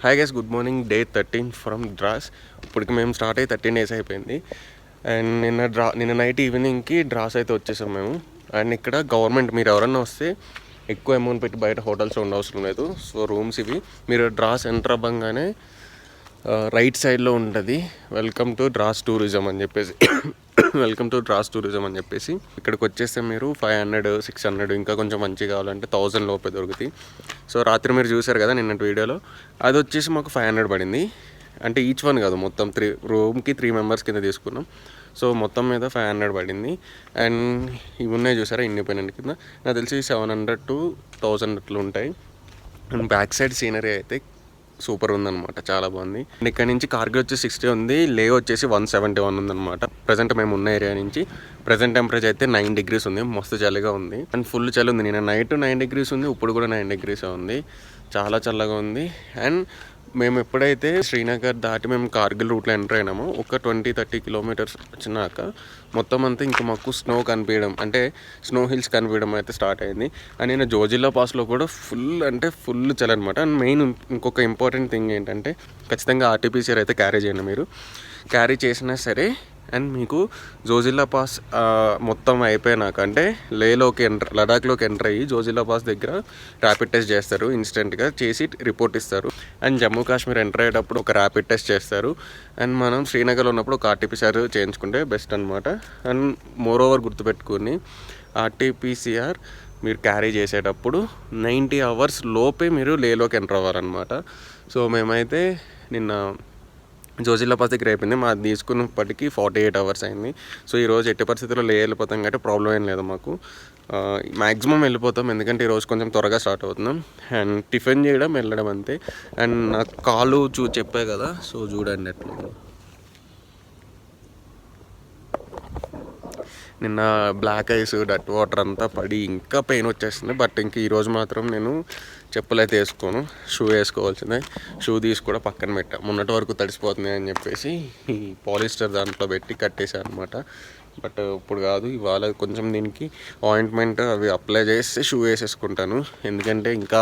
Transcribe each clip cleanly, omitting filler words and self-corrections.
Hi guys, good morning. Day 13 from Dras. ఇప్పటికి మేము start అయ్యి 13 days అయిపోయింది. అండ్ నిన్న నైట్ ఈవినింగ్కి డ్రాస్ అయితే వచ్చేసాం మేము. అండ్ ఇక్కడ గవర్నమెంట్, మీరు ఎవరన్నా వస్తే ఎక్కువ అమౌంట్ పెట్టి బయట హోటల్స్లో ఉండవసరం లేదు. సో రూమ్స్ ఇవి. మీరు డ్రాస్ ఎంటర్ అవ్వగానే రైట్ సైడ్లో ఉంటుంది వెల్కమ్ టు డ్రాస్ టూరిజం అని చెప్పేసి వెల్కమ్ టు డ్రాస్ టూరిజం అని చెప్పేసి. ఇక్కడికి వచ్చేస్తే మీరు 500, 600 ఇంకా కొంచెం మంచిగా కావాలంటే 1000 లోపే దొరుకుతాయి. సో రాత్రి మీరు చూసారు కదా నిన్నటి వీడియోలో, అది వచ్చేసి మాకు 500 పడింది. అంటే ఈచ్ వన్ కాదు, మొత్తం రూమ్కి 3 members కింద తీసుకున్నాం. సో మొత్తం మీద 500 పడింది. అండ్ ఇవి ఉన్నాయి చూసారా ఇండిపెండెంట్ కింద, నాకు తెలిసి 700 to 1000 అట్లా ఉంటాయి. అండ్ బ్యాక్ సైడ్ సీనరీ అయితే సూపర్ ఉందన్నమాట, చాలా బాగుంది. అండ్ ఇక్కడ నుంచి కార్గిల్ వచ్చి 60 ఉంది, లే వచ్చేసి 171 ఉందన్నమాట. ప్రజెంట్ మేము ఉన్న ఏరియా నుంచి ప్రజెంట్ టెంపరేచర్ అయితే 9 degrees ఉంది, మస్తు చలిగా ఉంది. అండ్ ఫుల్ చలి ఉంది. నేను నైట్ 9 degrees ఉంది, ఇప్పుడు కూడా 9 degrees ఉంది, చాలా చల్లగా ఉంది. అండ్ మేము ఎప్పుడైతే శ్రీనగర్ దాటి మేము కార్గిల్ రూట్లో ఎంటర్ అయినామో ఒక 20-30 kilometers వచ్చినాక మొత్తం అంతా ఇంకా మాకు స్నో కనిపించడం, అంటే స్నో హిల్స్ కనిపించడం అయితే స్టార్ట్ అయింది. అండ్ నేను జోజిల్లా పాస్లో కూడా ఫుల్ చలి అనమాట. అండ్ మెయిన్ ఇంకొక ఇంపార్టెంట్ థింగ్ ఏంటంటే, ఖచ్చితంగా ఆర్టీపీసీఆర్ అయితే క్యారీ చేయండి. మీరు క్యారీ చేసినా సరే అండ్ మీకు జోజిల్లా పాస్ మొత్తం అయిపోయినాక, అంటే లడాఖ్లోకి ఎంటర్ అయ్యి జోజిల్లా పాస్ దగ్గర ర్యాపిడ్ టెస్ట్ చేస్తారు. ఇన్స్టెంట్గా చేసి రిపోర్ట్ ఇస్తారు. అండ్ జమ్మూ కాశ్మీర్ ఎంటర్ అయ్యేటప్పుడు ఒక ర్యాపిడ్ టెస్ట్ చేస్తారు. అండ్ మనం శ్రీనగర్లో ఉన్నప్పుడు ఒక ఆర్టీపీసీఆర్ చేయించుకుంటే బెస్ట్ అనమాట. అండ్ మోరోవర్ గుర్తుపెట్టుకుని, ఆర్టీపీసీఆర్ మీరు క్యారీ చేసేటప్పుడు 90 hours లోపే మీరు లేలోకి ఎంటర్ అవ్వాలన్నమాట. సో మేమైతే నిన్న జోజిల్లా పాస్ దగ్గర అయిపోయింది, మాది తీసుకున్నప్పటికీ 48 hours అయింది. సో ఈరోజు ఎట్టి పరిస్థితుల్లో వెళ్ళిపోతాం కాబట్టి ప్రాబ్లం ఏం లేదు మాకు. మ్యాక్సిమం వెళ్ళిపోతాం, ఎందుకంటే ఈరోజు కొంచెం త్వరగా స్టార్ట్ అవుతున్నాం. అండ్ టిఫిన్ చేయడం, వెళ్ళడం అంతే. అండ్ నాకు కాలు చెప్పే కదా, సో చూడండి ఎట్లా నిన్న బ్లాక్ ఐస్ డట్ వాటర్ అంతా పడి ఇంకా పెయిన్ వచ్చేస్తుంది. బట్ ఇంక ఈరోజు మాత్రం నేను చెప్పులు అయితే వేసుకోను, షూ వేసుకోవాల్సిందే. షూ తీసి కూడా పక్కన పెట్టా, మొన్నటి వరకు తడిసిపోతుంది అని చెప్పేసి ఈ పాలిస్టర్ దాంట్లో పెట్టి కట్టేసాను అనమాట. బట్ ఇప్పుడు కాదు, ఇవాళ కొంచెం దీనికి ఆయింట్మెంట్ అవి అప్లై చేసి షూ వేసేసుకుంటాను. ఎందుకంటే ఇంకా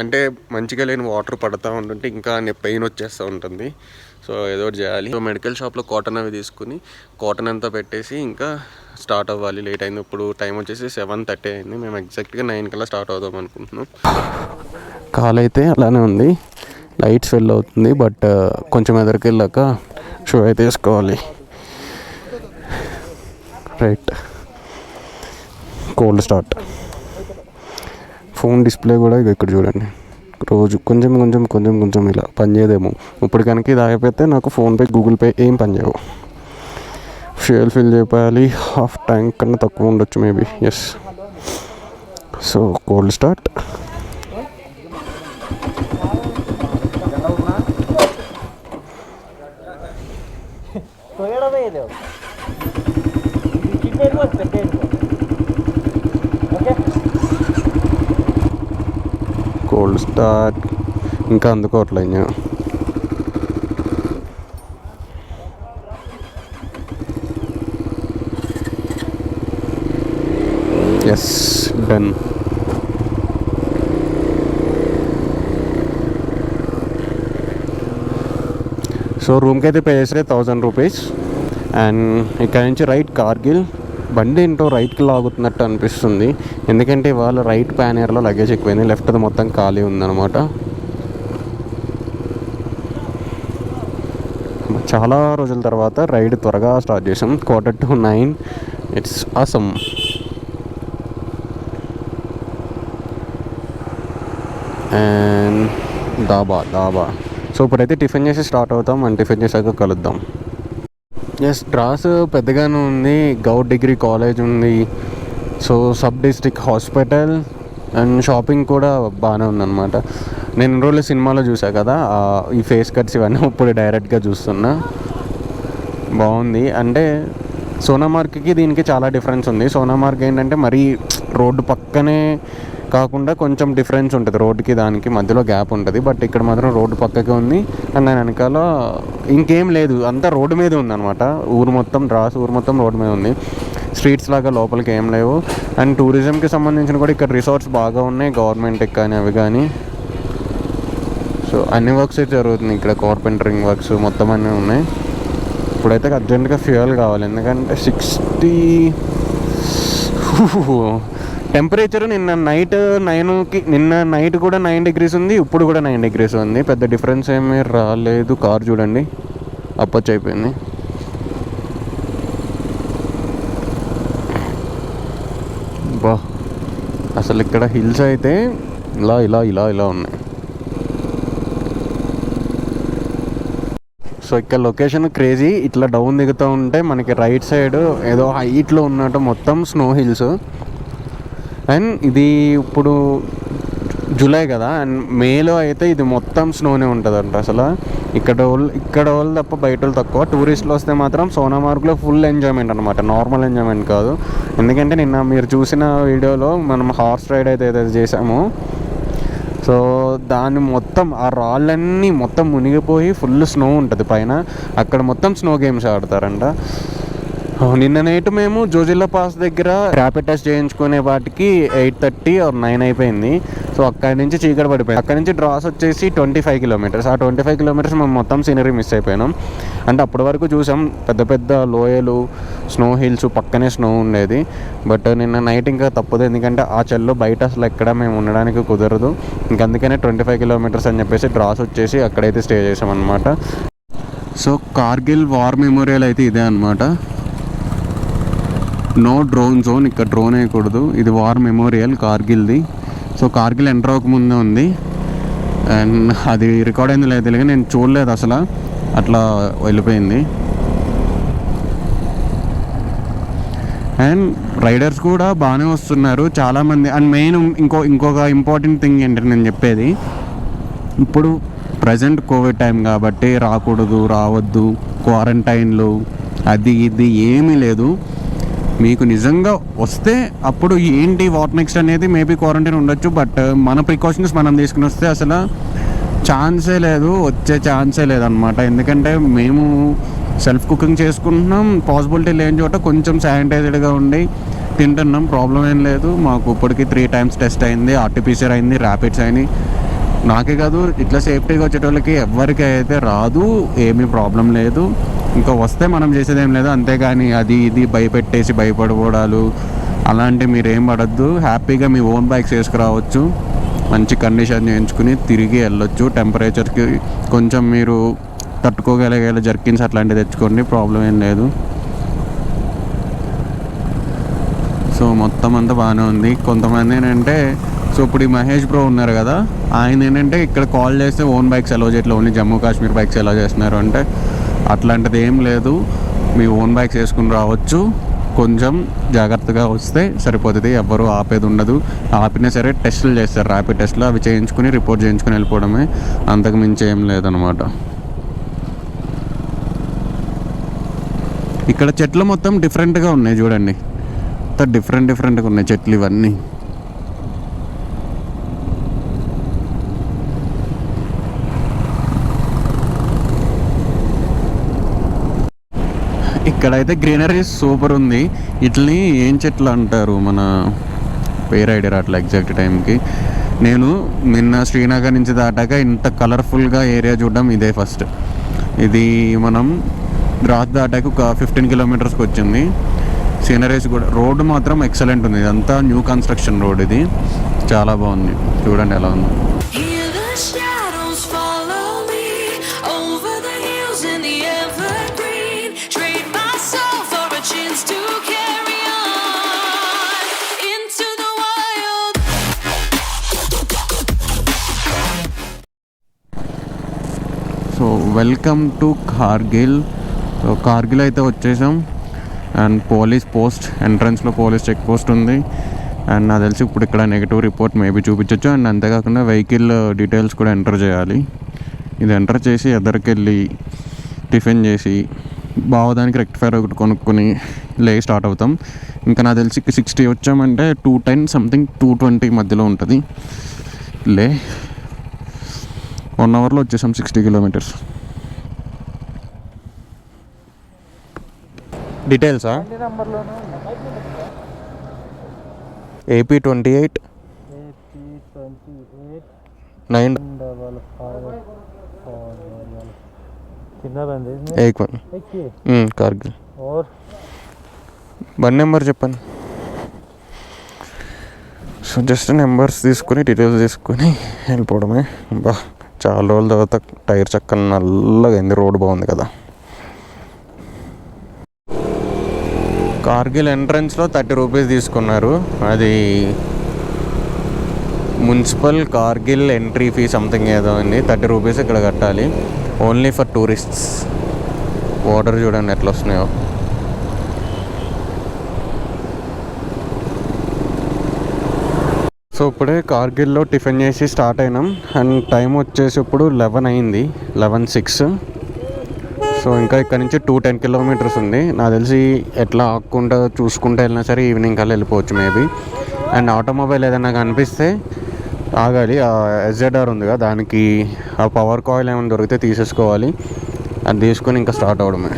అంటే మంచిగా లేని వాటర్ పడుతూ ఉంటుంటే ఇంకా పెయిన్ వచ్చేస్తూ ఉంటుంది. సో ఏదో ఒకటి చేయాలి. సో మెడికల్ షాప్లో కాటన్ అవి తీసుకుని కాటన్ అంతా పెట్టేసి ఇంకా స్టార్ట్ అవ్వాలి. లేట్ అయింది, ఇప్పుడు టైం వచ్చేసి 7:30 అయింది. మేము ఎగ్జాక్ట్గా 9 కల్లా స్టార్ట్ అవుదాం అనుకుంటున్నాం. కాల్ అయితే అలానే ఉంది, లైట్స్ ఫెల్ అవుతుంది. బట్ కొంచెం ఎదురుకి వెళ్ళాక షూ అయితే వేసుకోవాలి. Right, cold start. Phone display కూడా ఇక్కడ చూడండి, రోజు కొంచెం ఇలా పనిచేయదేమో. ఇప్పుడు కనుక ఇది ఆగిపోతే నాకు ఫోన్పే, గూగుల్ పే ఏం పనిచేయవు. ఫ్యూయల్ ఫిల్ చేయాలి, హాఫ్ ట్యాంక్ కన్నా తక్కువ ఉండొచ్చు maybe. Yes, so cold start. Cold start, ఇంకా అందుకోవట్లే. Yes, done. సో రూమ్కి అయితే పే చేస్తే 1000 rupees. అండ్ ఇక్కడ నుంచి రైట్ కార్గిల్. బండి ఏంటో రైట్కి లాగుతున్నట్టు అనిపిస్తుంది, ఎందుకంటే ఇవాళ రైట్ ప్యానియర్లో లగేజ్ ఎక్కువైంది, లెఫ్ట్ మొత్తం ఖాళీ ఉందన్నమాట. చాలా రోజుల తర్వాత రైడ్ త్వరగా స్టార్ట్ చేసాం. 8:45. It's awesome. And dhaba. So ఇప్పుడైతే టిఫిన్ చేసి స్టార్ట్ అవుతాం. అండ్ టిఫిన్ చేసాక కలుద్దాం. ఎస్, డ్రాస్ పెద్దగానే ఉంది. గౌట్ డిగ్రీ కాలేజ్ ఉంది, so sub district hospital and shopping కూడా బాగానే ఉందన్నమాట. నేను రోజులు సినిమాలో చూసా కదా ఈ ఫేస్ కట్స్ ఇవన్నీ, ఇప్పుడు డైరెక్ట్గా చూస్తున్నా. బాగుంది. అంటే సోనామార్గ్కి దీనికి చాలా డిఫరెన్స్ ఉంది. సోనామార్గ్ ఏంటంటే మరీ రోడ్డు పక్కనే కాకుండా కొంచెం డిఫరెన్స్ ఉంటుంది, రోడ్డుకి దానికి మధ్యలో గ్యాప్ ఉంటుంది. బట్ ఇక్కడ మాత్రం రోడ్డు పక్కకే ఉంది. అండ్ దాని వెనకాల ఇంకేం లేదు, అంతా రోడ్డు మీద ఉంది అనమాట. డ్రాస్ ఊరు మొత్తం రోడ్డు మీద ఉంది. స్ట్రీట్స్ లాగా లోపలికి ఏం లేవు. అండ్ టూరిజంకి సంబంధించిన కూడా ఇక్కడ రిసార్ట్స్ బాగా ఉన్నాయి, గవర్నమెంట్కి కానీ అవి కానీ. సో అన్ని వర్క్స్ అయితే జరుగుతుంది ఇక్కడ, కార్పెంటరింగ్ వర్క్స్ మొత్తం అన్నీ ఉన్నాయి. ఇప్పుడైతే అర్జెంటుగా ఫ్యూయల్ కావాలి, ఎందుకంటే 60 టెంపరేచర్ నిన్న నైట్ 9కి, నిన్న నైట్ కూడా 9 degrees ఉంది, ఇప్పుడు కూడా 9 degrees ఉంది. పెద్ద డిఫరెన్స్ ఏమీ రాలేదు. కార్ చూడండి అప్పొచ్చి అయిపోయింది. బా అసలు ఇక్కడ హిల్స్ అయితే ఇలా ఇలా ఇలా ఇలా ఉన్నాయి. సో ఇక్కడ లొకేషన్ క్రేజీ. ఇట్లా డౌన్ దిగుతూ ఉంటే మనకి రైట్ సైడ్ ఏదో హైట్లో ఉన్నట్టు మొత్తం స్నో హిల్స్. అండ్ ఇది ఇప్పుడు జూలై కదా, అండ్ మేలో అయితే ఇది మొత్తం స్నోనే ఉంటుందంట. అసలు ఇక్కడ వాళ్ళు తప్ప బయట వాళ్ళు తక్కువ. టూరిస్టులు వస్తే మాత్రం సోనామార్గ్లో ఫుల్ ఎంజాయ్మెంట్ అనమాట, నార్మల్ ఎంజాయ్మెంట్ కాదు. ఎందుకంటే నిన్న మీరు చూసిన వీడియోలో మనం హార్స్ రైడ్ అయితే ఏదైతే చేసామో, సో దాన్ని మొత్తం ఆ రాళ్ళన్నీ మొత్తం మునిగిపోయి ఫుల్ స్నో ఉంటుంది పైన. అక్కడ మొత్తం స్నో గేమ్స్ ఆడతారంట. నిన్న నైట్ మేము జోజిల్లా పాస్ దగ్గర ర్యాపిడ్ టెస్ట్ చేయించుకునే వాటికి 8:30 or 9 అయిపోయింది. సో అక్కడి నుంచి చీకటి పడిపోయింది. అక్కడి నుంచి డ్రాస్ వచ్చేసి 25 kilometers. ఆ 25 kilometers మేము మొత్తం సీనరీ మిస్ అయిపోయినాం. అంటే అప్పటి వరకు చూసాం పెద్ద పెద్ద లోయలు, స్నో హిల్స్, పక్కనే స్నో ఉండేది. బట్ నిన్న నైట్ ఇంకా తప్పదు, ఎందుకంటే ఆ చల్లో బయట అసలు ఎక్కడ మేము ఉండడానికి కుదరదు. ఇంక అందుకనే 25 kilometers అని చెప్పేసి డ్రాస్ వచ్చేసి అక్కడైతే స్టే చేసాం అనమాట. సో కార్గిల్ వార్ మెమోరియల్ అయితే ఇదే అనమాట. నో డ్రోన్ జోన్, ఇక్కడ డ్రోన్ వేయకూడదు. ఇది వార్ మెమోరియల్ కార్గిల్ది. సో కార్గిల్ ఎంటర్ అవ్వకముందే ఉంది. అండ్ అది రికార్డ్ అయింది లేదు తెలియదు, నేను చూడలేదు అసలు, అట్లా వెళ్ళిపోయింది. అండ్ రైడర్స్ కూడా బాగానే వస్తున్నారు చాలామంది. అండ్ మెయిన్ ఇంకొక ఇంపార్టెంట్ థింగ్ ఏంటంటే నేను చెప్పేది, ఇప్పుడు ప్రజెంట్ కోవిడ్ టైం కాబట్టి రావద్దు, క్వారంటైన్లు అది ఇది ఏమీ లేదు. మీకు నిజంగా వస్తే అప్పుడు ఏంటి వాట్ నెక్స్ట్ అనేది మేబీ క్వారంటైన్ ఉండొచ్చు. బట్ మన ప్రికాషన్స్ మనం తీసుకుని వస్తే అసలు ఛాన్సే లేదు, వచ్చే ఛాన్సే లేదనమాట. ఎందుకంటే మేము సెల్ఫ్ కుకింగ్ చేసుకుంటున్నాం, పాసిబిలిటీ లేని చోట కొంచెం శానిటైజ్డ్గా ఉండి తింటున్నాం, ప్రాబ్లం ఏం లేదు. మాకు ఇప్పటికి 3 times టెస్ట్ అయింది, RT-PCR అయింది, ర్యాపిడ్స్ అయినాయి. నాకే కాదు, ఇట్లా సేఫ్టీగా వచ్చేటోళ్ళకి ఎవరికి అయితే రాదు, ఏమీ ప్రాబ్లం లేదు. ఇంకా వస్తే మనం చేసేది ఏం లేదు. అంతేగాని అది ఇది భయపెట్టేసి భయపడిపోవడాలు అలాంటివి మీరేం పడద్దు. హ్యాపీగా మీ ఓన్ బైక్స్ వేసుకురావచ్చు, మంచి కండిషన్ చేయించుకుని తిరిగి వెళ్ళొచ్చు. టెంపరేచర్కి కొంచెం మీరు తట్టుకోగలిగే జర్కిన్స్ అట్లాంటివి తెచ్చుకోండి, ప్రాబ్లం ఏం లేదు. సో మొత్తం అంతా బాగానే ఉంది. కొంతమంది ఏంటంటే, సో ఇప్పుడు ఈ మహేష్ బ్రో ఉన్నారు కదా, ఆయన ఏంటంటే ఇక్కడ కాల్ చేస్తే ఓన్ బైక్స్ అలౌ చేయట్లేదు, only Jammu Kashmir bikes allow చేస్తున్నారు అంటే. అట్లాంటిది ఏం లేదు, మీ ఓన్ బైక్స్ వేసుకుని రావచ్చు. కొంచెం జాగ్రత్తగా వస్తే సరిపోతుంది, ఎవ్వరూ ఆపేది ఉండదు. ఆపినా సరే టెస్టులు చేస్తారు, ర్యాపిడ్ టెస్టులు, అవి చేయించుకుని రిపోర్ట్ చేయించుకుని వెళ్ళిపోవడమే, అంతకు మించి ఏం లేదనమాట. ఇక్కడ చెట్లు మొత్తం డిఫరెంట్గా ఉన్నాయి చూడండి, డిఫరెంట్గా ఉన్నాయి చెట్లు ఇవన్నీ. ఇక్కడైతే గ్రీనరీ సూపర్ ఉంది. ఇట్లని ఏం చెట్లు అంటారు, మన పేరు ఐడియా అట్లా ఎగ్జాక్ట్ టైంకి. నేను నిన్న శ్రీనగర్ నుంచి దాటాక ఇంత కలర్ఫుల్గా ఏరియా చూడడం ఇదే ఫస్ట్. ఇది మనం ద్రాస్ దాటాక ఒక 15 kilometers వచ్చింది. సీనరీస్ కూడా, రోడ్డు మాత్రం ఎక్సలెంట్ ఉంది. ఇదంతా న్యూ కన్స్ట్రక్షన్ రోడ్, ఇది చాలా బాగుంది. చూడండి ఎలా ఉంది. So welcome to Kargil. So Kargil అయితే వచ్చేసాం. అండ్ పోలీస్ పోస్ట్, ఎంట్రన్స్లో పోలీస్ చెక్ పోస్ట్ ఉంది. అండ్ నాకు తెలిసి ఇప్పుడు ఇక్కడ నెగిటివ్ రిపోర్ట్ మేబీ చూపించవచ్చు. అండ్ అంతేకాకుండా వెహికల్ డీటెయిల్స్ కూడా ఎంటర్ చేయాలి. ఇది ఎంటర్ చేసి ఎదరికెళ్ళి టిఫిన్ చేసి బావదానికి రెక్టిఫైర్ ఒకటి కొనుక్కొని స్టార్ట్ అవుతాం. ఇంకా నాకు తెలిసి 60 వచ్చామంటే 210 సంథింగ్ 220 మధ్యలో ఉంటుంది. 1 hourలో వచ్చేసాం 60 kilometers. డీటెయిల్సా? AP 28 कितना बंदे इसमें? एक वन కార్గిల్. और బండి నెంబర్ చెప్పండి. సో జస్ట్ నెంబర్స్ తీసుకొని డీటెయిల్స్ తీసుకొని వెళ్ళిపోవడమే. బా చాలా రోజుల తర్వాత టైర్ చక్కని నల్లగా అయింది. రోడ్ బాగుంది కదా. కార్గిల్ ఎంట్రన్స్లో 30 రూపీస్ తీసుకున్నారు. అది municipal Kargil entry fee something ఏదో ఉంది. 30 రూపీస్ ఇక్కడ కట్టాలి. Only for tourists. వాటర్ చూడండి ఎట్లా వస్తున్నాయో. సో ఇప్పుడే కార్గిల్లో టిఫిన్ చేసి స్టార్ట్ అయినాం. అండ్ టైం వచ్చేసి ఇప్పుడు 11 అయింది, 11:06. సో ఇంకా ఇక్కడ నుంచి 210 కిలోమీటర్స్ ఉంది. నాకు తెలిసి ఎట్లా ఆకుండా చూసుకుంటూ వెళ్ళినా సరే ఈవినింగ్ కల్లా వెళ్ళిపోవచ్చు మేబీ. అండ్ ఆటోమొబైల్ ఏదైనా కనిపిస్తే ఆగాలి. ఆ SZR ఉంది కదా, దానికి ఆ పవర్ కాయిల్ ఏమైనా దొరికితే తీసేసుకోవాలి. అది తీసుకొని ఇంకా స్టార్ట్ అవడమే.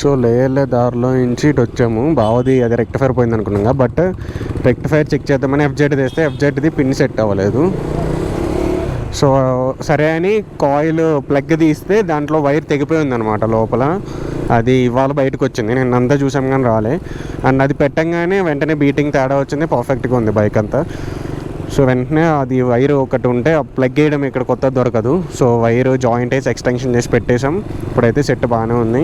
సో లేయర్లే దారిలో నుంచి ఇటు వచ్చాము. బావది అది రెక్టిఫైర్ పోయింది అనుకున్నాం, బట్ రెక్టిఫైర్ చెక్ చేద్దామని FZ తెస్తే FZది పిన్ సెట్ అవ్వలేదు. సో సరే అని కాయిల్ ప్లగ్ తీస్తే దాంట్లో వైర్ తెగిపోయింది అనమాట లోపల. అది ఇవాళ బయటకు వచ్చింది. నేను అంతా చూసాం కానీ రాలే. అండ్ అది పెట్టంగానే వెంటనే బీటింగ్ తేడా వచ్చింది. పర్ఫెక్ట్గా ఉంది బైక్ అంతా. సో వెంటనే అది వైర్ ఒకటి ఉంటే ప్లగ్ వేయడం ఇక్కడ కొత్త దొరకదు. సో వైర్ జాయింట్ వేసి ఎక్స్టెన్షన్ చేసి పెట్టేసాం. ఇప్పుడైతే సెట్ బాగానే ఉంది.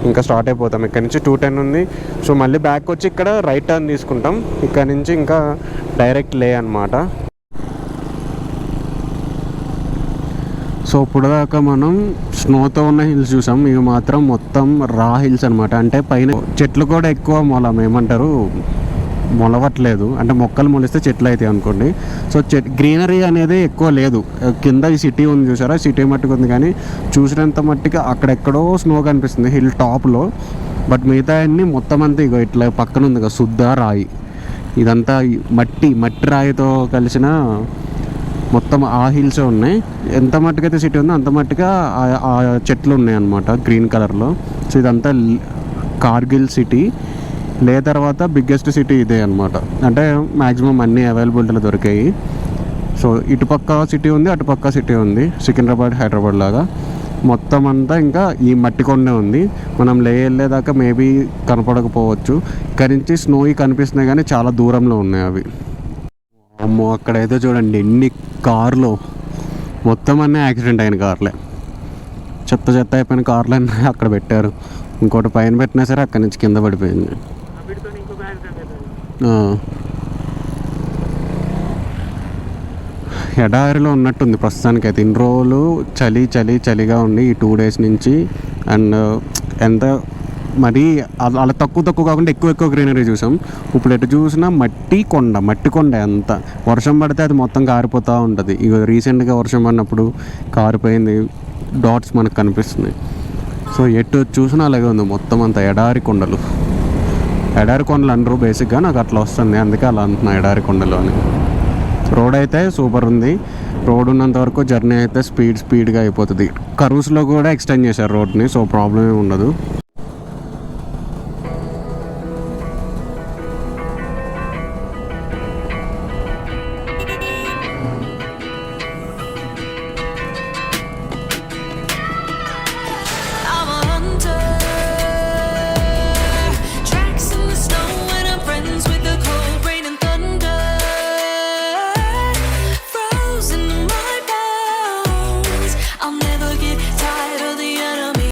ఇంకా స్టార్ట్ అయిపోతాం. ఇక్కడ నుంచి 210 ఉంది. సో మళ్ళీ బ్యాక్ వచ్చి ఇక్కడ రైట్ టర్న్ తీసుకుంటాం. ఇక్కడ నుంచి ఇంకా డైరెక్ట్ లే అనమాట. సో ఇప్పుడు దాకా మనం స్నోతో ఉన్న హిల్స్ చూసాం. ఇవి మాత్రం మొత్తం రా హిల్స్ అనమాట. అంటే పైన చెట్లు కూడా ఎక్కువ ఏమంటారు మొలవట్లేదు. అంటే మొక్కలు మొలిస్తే చెట్లు అవుతాయి అనుకోండి. సో గ్రీనరీ అనేది ఎక్కువ లేదు. కింద ఈ సిటీ ఉంది చూసారా, సిటీ మట్టుకు ఉంది, కానీ చూసినంత మట్టిగా అక్కడెక్కడో స్నో కనిపిస్తుంది హిల్ టాప్లో. బట్ మిగతా అన్నీ మొత్తం అంతా ఇగో ఇట్లా పక్కన ఉంది కదా శుద్ధ రాయి. ఇదంతా మట్టి రాయితో కలిసిన మొత్తం ఆ హిల్సే ఉన్నాయి. ఎంత మట్టుకైతే సిటీ ఉందో అంత మట్టుగా ఆ చెట్లు ఉన్నాయి అన్నమాట గ్రీన్ కలర్లో. సో ఇదంతా కార్గిల్ సిటీ. లే తర్వాత బిగ్గెస్ట్ సిటీ ఇదే అనమాట. అంటే మ్యాక్సిమం అన్నీ అవైలబిలిటీలో దొరికాయి. సో ఇటుపక్క సిటీ ఉంది, అటుపక్క సిటీ ఉంది. సికింద్రాబాద్, హైదరాబాద్ లాగా మొత్తం అంతా ఇంకా ఈ మట్టి కొండే ఉంది. మనం లే వెళ్ళేదాకా మేబీ కనపడకపోవచ్చు. ఇక్కడి నుంచి స్నోయి కనిపిస్తున్నాయి కానీ చాలా దూరంలో ఉన్నాయి అవి. అమ్మో అక్కడైతే చూడండి ఎన్ని కార్లు, మొత్తం అన్నీ యాక్సిడెంట్ అయిన కార్లే. చెత్త అయిపోయిన కార్లు అన్నీ అక్కడ పెట్టారు. ఇంకోటి పైన పెట్టినా సరే అక్కడి నుంచి కింద పడిపోయింది. ఎడారిలో ఉన్నట్టుంది ప్రస్తుతానికి అయితే. ఇన్ని రోజులు చలిగా ఉండి ఈ 2 days నుంచి. అండ్ ఎంత మరీ అలా తక్కువ కాకుండా ఎక్కువ గ్రీనరీ చూసాం. ఇప్పుడు ఎటు చూసినా మట్టి కొండ అంత. వర్షం పడితే అది మొత్తం కారిపోతూ ఉంటుంది. ఇక రీసెంట్గా వర్షం పడినప్పుడు కారిపోయింది డాట్స్ మనకు కనిపిస్తున్నాయి. సో ఎటు చూసినా అలాగే ఉంది మొత్తం అంతా ఎడారి కొండలు అనరు బేసిక్గా. నాకు అట్లా వస్తుంది, అందుకే అలా అంటున్నా ఎడారి కొండలు అని. రోడ్ అయితే సూపర్ ఉంది. రోడ్ ఉన్నంత వరకు జర్నీ అయితే స్పీడ్గా అయిపోతుంది. కరూస్లో కూడా ఎక్స్టెండ్ చేశారు రోడ్ని. సో ప్రాబ్లం ఏమి ఉండదు.